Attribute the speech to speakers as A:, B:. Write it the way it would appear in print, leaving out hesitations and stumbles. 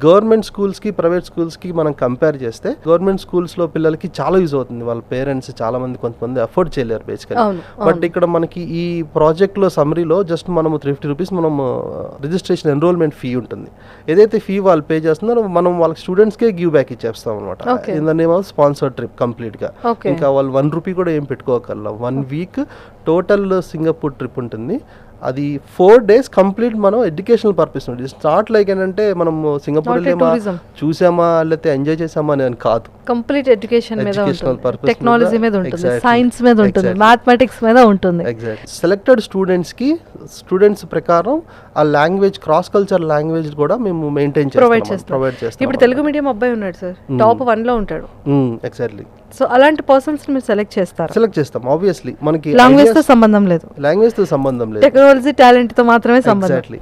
A: Government స్కూల్స్కి private స్కూల్స్కి మనం కంపేర్ చేస్తే గవర్నమెంట్ స్కూల్స్లో పిల్లలకి చాలా యూజ్ అవుతుంది. వాళ్ళ పేరెంట్స్ చాలా మంది కొంతమంది అఫోర్డ్ చేయలేరు బేసికలీ. బట్ ఇక్కడ మనకి ఈ ప్రాజెక్ట్లో సమ్మరీలో జస్ట్ మనము 350 రూపీస్ మనం రిజిస్ట్రేషన్ ఎన్రోల్మెంట్ ఫీ ఉంటుంది. ఏదైతే ఫీ వాళ్ళు పే చేస్తున్నారో మనం వాళ్ళ స్టూడెంట్స్కే గివ్ బ్యాక్ ఇచ్చేస్తాం అనమాట. In the name of sponsor trip కంప్లీట్గా. ఇంకా వాళ్ళు 1 రూపీ కూడా ఏం పెట్టుకోకల్లా. 1 వీక్ టోటల్ సింగపూర్ ట్రిప్ ఉంటుంది. అది 4 days కంప్లీట్ మనం ఎడ్యుకేషనల్ పర్పస్ ఉంటుంది. ఇట్స్ నాట్ లైక్ ఏంటంటే మనం సింగపూర్ వెళ్ళామా చూసామా లేకపోతే ఎంజాయ్ చేసామా అని కాదు.
B: కంప్లీట్ ఎడ్యుకేషన్ మీద ఉంటుంది, టెక్నాలజీ మీద ఉంటుంది, సైన్స్ మీద ఉంటుంది, మ్యాథమెటిక్స్ మీద ఉంటుంది.
A: ఎగ్జాక్ట్. సెలెక్టెడ్ స్టూడెంట్స్ ప్రకారం ఆ లాంగ్వేజ్ క్రాస్ కల్చర్ లాంగ్వేజ్ కూడా మేము మెయింటైన్ ప్రొవైడ్ చేస్తాం.
B: ఇప్పుడు తెలుగు మీడియం అబ్బాయి ఉన్నాడు సార్, టాప్ 1 లో ఉంటాడు.
A: ఎగ్జాక్ట్లీ.
B: సో అలాంటి పర్సన్స్ మీరు సెలెక్ట్ చేస్తాం.
A: ఆబ్వియస్లీ మనకి
B: లాంగ్వేజ్ తో సంబంధం లేదు,
A: టెక్నాలజీ టాలెంట్
B: తో మాత్రమే సంబంధం.